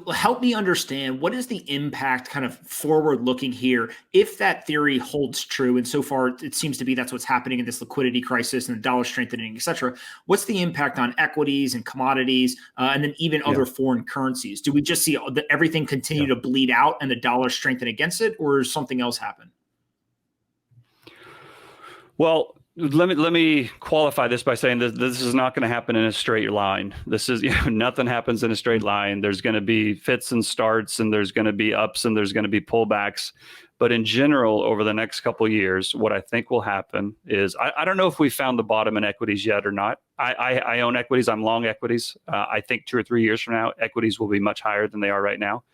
help me understand, what is the impact kind of forward looking here if that theory holds true? And so far, it seems to be that's what's happening in this liquidity crisis and the dollar strengthening, et cetera. What's the impact on equities and commodities and then even other foreign currencies? Do we just see everything continue to bleed out and the dollar strengthen against it, or does something else happen? Well, let me qualify this by saying that this is not going to happen in a straight line. This is, nothing happens in a straight line. There's going to be fits and starts, and there's going to be ups, and there's going to be pullbacks. But in general, over the next couple of years, what I think will happen is, I don't know if we found the bottom in equities yet or not. I own equities. I'm long equities. I think 2 or 3 years from now, equities will be much higher than they are right now.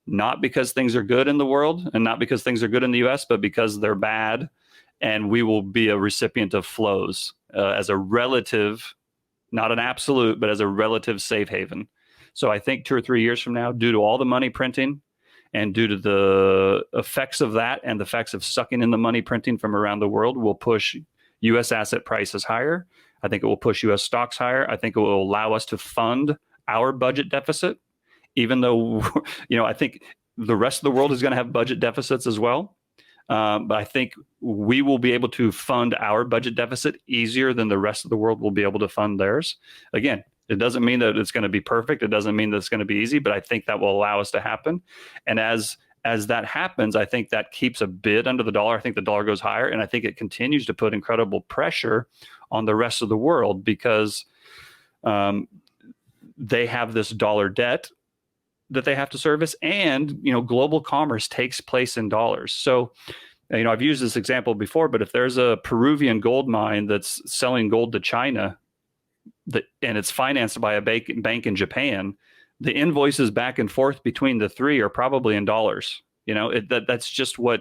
Not because things are good in the world and not because things are good in the US, but because they're bad. And we will be a recipient of flows as a relative, not an absolute, but as a relative safe haven. So I think 2 or 3 years from now, due to all the money printing and due to the effects of that and the effects of sucking in the money printing from around the world, will push U.S. asset prices higher. I think it will push U.S. stocks higher. I think it will allow us to fund our budget deficit, even though, I think the rest of the world is going to have budget deficits as well. But I think we will be able to fund our budget deficit easier than the rest of the world will be able to fund theirs. Again, it doesn't mean that it's going to be perfect. It doesn't mean that it's going to be easy, but I think that will allow us to happen. And as that happens, I think that keeps a bid under the dollar. I think the dollar goes higher, and I think it continues to put incredible pressure on the rest of the world because they have this dollar debt that they have to service, and global commerce takes place in dollars. So I've used this example before, but if there's a Peruvian gold mine that's selling gold to China and it's financed by a bank in Japan, the invoices back and forth between the three are probably in dollars. That's just what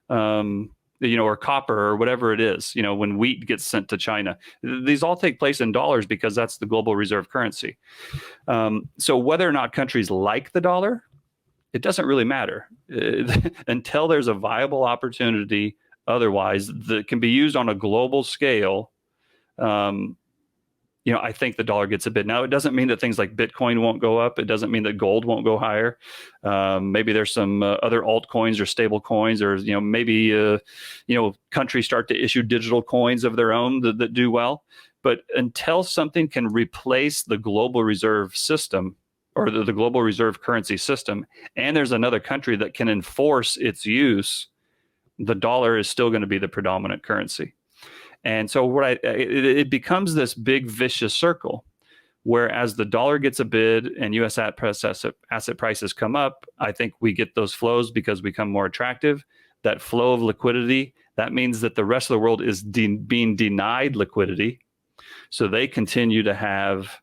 or copper or whatever it is, when wheat gets sent to China. These all take place in dollars because that's the global reserve currency. So whether or not countries like the dollar, it doesn't really matter until there's a viable opportunity otherwise that can be used on a global scale. I think the dollar gets a bid. Now, it doesn't mean that things like Bitcoin won't go up. It doesn't mean that gold won't go higher. Maybe there's some other altcoins or stable coins, or maybe countries start to issue digital coins of their own that do well. But until something can replace the global reserve system or the global reserve currency system, and there's another country that can enforce its use, the dollar is still going to be the predominant currency. And so it becomes this big vicious circle, where as the dollar gets a bid and U.S. asset prices come up, I think we get those flows because we become more attractive. That flow of liquidity, that means that the rest of the world is being denied liquidity. So they continue to have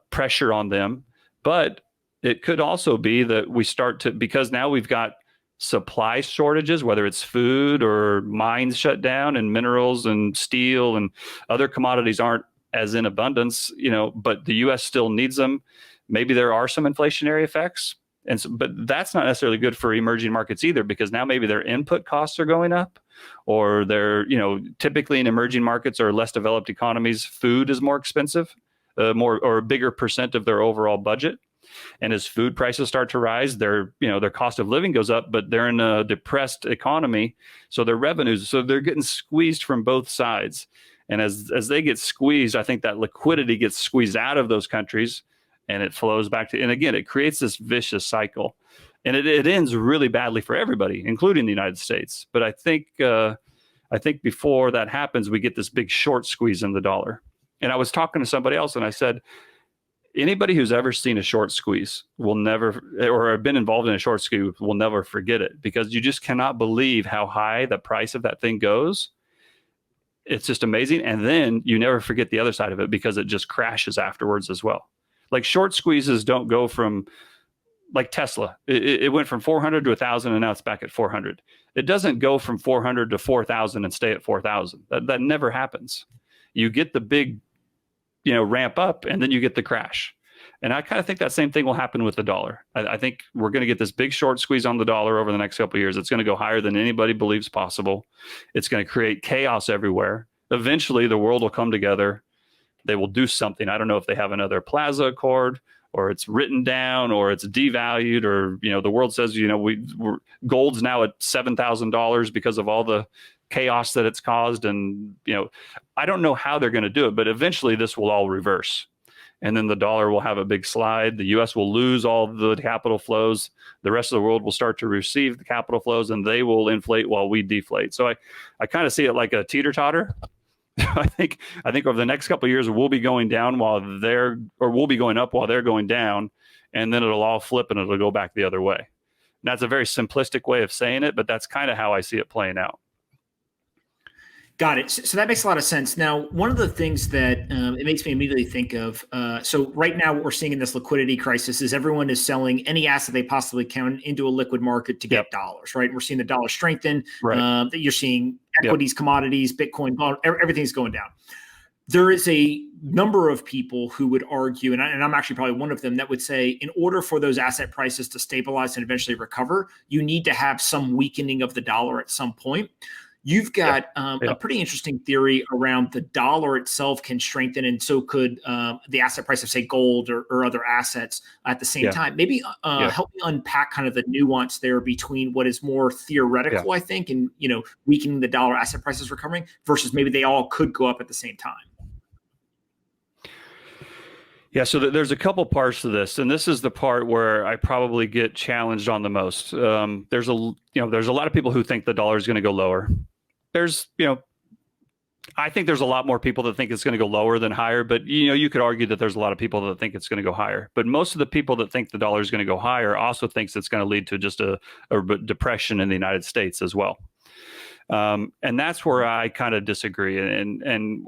pressure on them. But it could also be that we start to, because now we've got supply shortages, whether it's food or mines shut down and minerals and steel and other commodities aren't as in abundance, but the U.S. still needs them. Maybe there are some inflationary effects. And so, but that's not necessarily good for emerging markets either, because now maybe their input costs are going up, or they're, typically in emerging markets or less developed economies, food is more expensive, more or a bigger percent of their overall budget. And as food prices start to rise, their cost of living goes up, but they're in a depressed economy. So their revenues, so they're getting squeezed from both sides. And as they get squeezed, I think that liquidity gets squeezed out of those countries and it flows back to, and again, it creates this vicious cycle. And it ends really badly for everybody, including the United States. But I think before that happens, we get this big short squeeze in the dollar. And I was talking to somebody else and I said, anybody who's ever seen a short squeeze will never, or been involved in a short squeeze, will never forget it, because you just cannot believe how high the price of that thing goes. It's just amazing. And then you never forget the other side of it, because it just crashes afterwards as well. Like short squeezes don't go from, like Tesla, it went from 400 to 1,000 and now it's back at 400. It doesn't go from 400 to 4,000 and stay at 4,000. That never happens. You get the big ramp up, and then you get the crash. And I kind of think that same thing will happen with the dollar. I think we're going to get this big short squeeze on the dollar over the next couple of years. It's going to go higher than anybody believes possible. It's going to create chaos everywhere. Eventually, the world will come together. They will do something. I don't know if they have another Plaza Accord or it's written down, or it's devalued, or the world says gold's now at $7,000 because of all the chaos that it's caused, and I don't know how they're going to do it, but eventually this will all reverse. And then the dollar will have a big slide. The U.S. will lose all the capital flows. The rest of the world will start to receive the capital flows, and they will inflate while we deflate. So I kind of see it like a teeter-totter. I think over the next couple of years, we'll be going down we'll be going up while they're going down, and then it'll all flip and it'll go back the other way. And that's a very simplistic way of saying it, but that's kind of how I see it playing out. Got it. So that makes a lot of sense. Now, one of the things that it makes me immediately think of, so right now what we're seeing in this liquidity crisis is everyone is selling any asset they possibly can into a liquid market to get dollars, right? We're seeing the dollar strengthen. Right. You're seeing equities, commodities, Bitcoin, everything's going down. There is a number of people who would argue, and I'm actually probably one of them, that would say in order for those asset prices to stabilize and eventually recover, you need to have some weakening of the dollar at some point. You've got a pretty interesting theory around the dollar itself can strengthen, and so could the asset price of, say, gold or other assets at the same time. Maybe help me unpack kind of the nuance there between what is more theoretical, I think, and weakening the dollar, asset prices recovering, versus maybe they all could go up at the same time. Yeah, so there's a couple parts to this, and this is the part where I probably get challenged on the most. There's a lot of people who think the dollar is going to go lower. I think there's a lot more people that think it's going to go lower than higher, but you could argue that there's a lot of people that think it's going to go higher. But most of the people that think the dollar is going to go higher also thinks it's going to lead to just a depression in the United States as well. And that's where I kind of disagree. And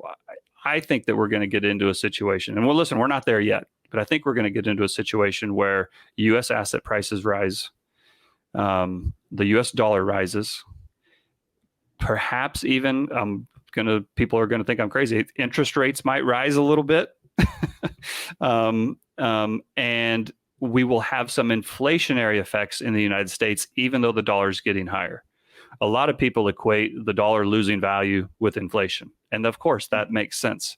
I think that we're going to get into a situation, and we're not there yet, but I think we're going to get into a situation where U.S. asset prices rise, the U.S. dollar rises, perhaps even people are going to think I'm crazy. Interest rates might rise a little bit, and we will have some inflationary effects in the United States, even though the dollar is getting higher. A lot of people equate the dollar losing value with inflation, and of course that makes sense.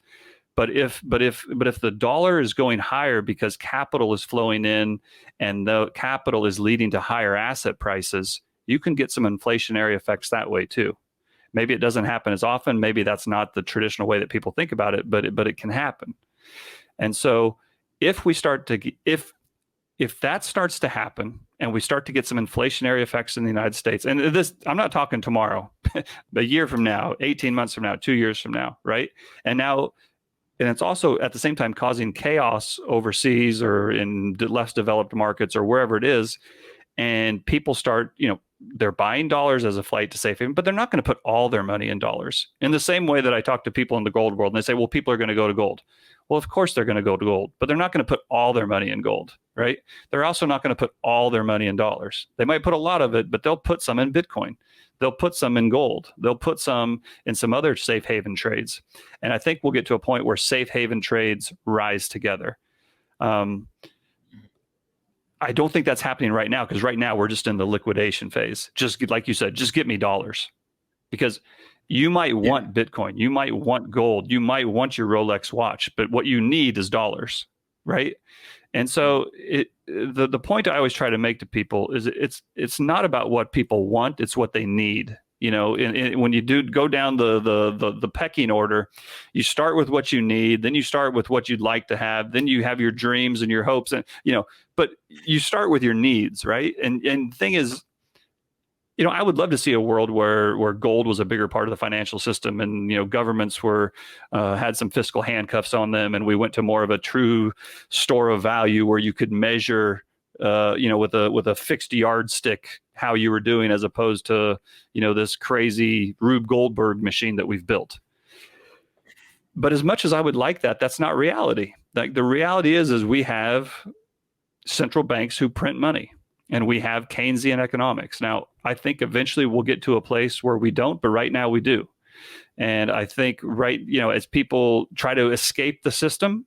But if the dollar is going higher because capital is flowing in, and the capital is leading to higher asset prices, you can get some inflationary effects that way too. Maybe it doesn't happen as often. Maybe that's not the traditional way that people think about it, but it can happen. And so if that starts to happen, and we start to get some inflationary effects in the United States, and this, I'm not talking tomorrow, a year from now, 18 months from now, 2 years from now, right? And it's also at the same time causing chaos overseas or in less developed markets or wherever it is. And people start, they're buying dollars as a flight to safe haven, but they're not going to put all their money in dollars. In the same way that I talk to people in the gold world, and they say, well, people are going to go to gold. Well, of course they're going to go to gold, but they're not going to put all their money in gold, right? They're also not going to put all their money in dollars. They might put a lot of it, but they'll put some in Bitcoin. They'll put some in gold. They'll put some in some other safe haven trades. And I think we'll get to a point where safe haven trades rise together. I don't think that's happening right now, because right now we're just in the liquidation phase. Just like you said, just get me dollars, because you might want Bitcoin, you might want gold, you might want your Rolex watch, but what you need is dollars, right? And so the point I always try to make to people is it's not about what people want, it's what they need. When you go down the pecking order, you start with what you need, then you start with what you'd like to have, then you have your dreams and your hopes, and but you start with your needs, right? And the thing is, I would love to see a world where gold was a bigger part of the financial system, and governments had some fiscal handcuffs on them, and we went to more of a true store of value where you could measure, with a fixed yardstick how you were doing, as opposed to this crazy Rube Goldberg machine that we've built. But as much as I would like that, that's not reality. Like, the reality is we have central banks who print money, and we have Keynesian economics. Now, I think eventually we'll get to a place where we don't, but right now we do. And I think as people try to escape the system,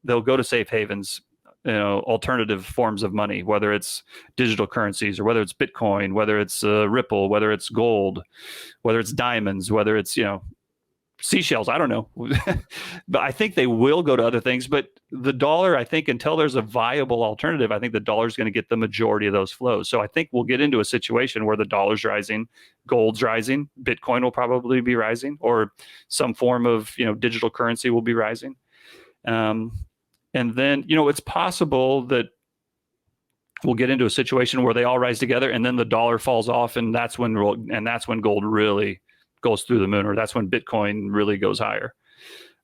they'll go to safe havens, alternative forms of money, whether it's digital currencies or whether it's Bitcoin, whether it's Ripple, whether it's gold, whether it's diamonds, whether it's, seashells. I don't know, but I think they will go to other things. But the dollar, I think, until there's a viable alternative, I think the dollar is going to get the majority of those flows. So I think we'll get into a situation where the dollar's rising, gold's rising, Bitcoin will probably be rising, or some form of digital currency will be rising. And then it's possible that we'll get into a situation where they all rise together, and then the dollar falls off, and that's when gold really goes through the moon, or that's when Bitcoin really goes higher.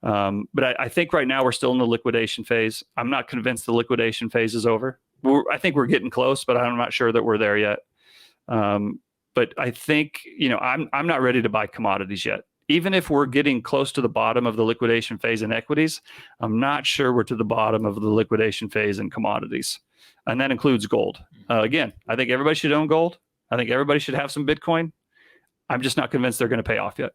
But I think right now we're still in the liquidation phase. I'm not convinced the liquidation phase is over. I think we're getting close, but I'm not sure that we're there yet. But I think, I'm not ready to buy commodities yet. Even if we're getting close to the bottom of the liquidation phase in equities, I'm not sure we're to the bottom of the liquidation phase in commodities. And that includes gold. Again, I think everybody should own gold. I think everybody should have some Bitcoin. I'm just not convinced they're going to pay off yet.